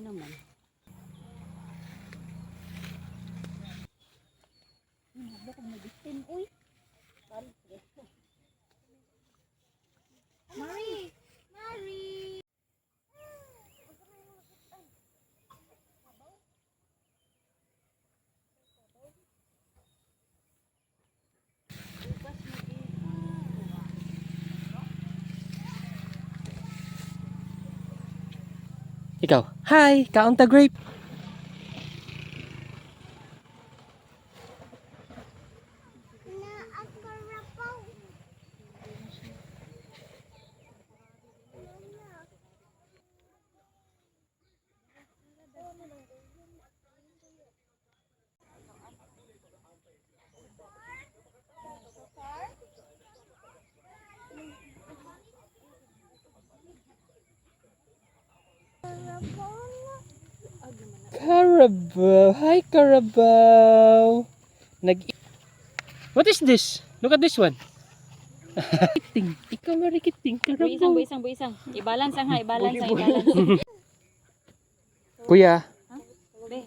naman. Hindi ko mag-istin, uy. Mari! Mari! Ikaw, hi, kaunta grape. Carabao, hi Carabao. What is this? Look at this one. Kiting, ikaw marikiting Carabao. Buisang. I-balance ang ha, i-balance. Kuya. Be.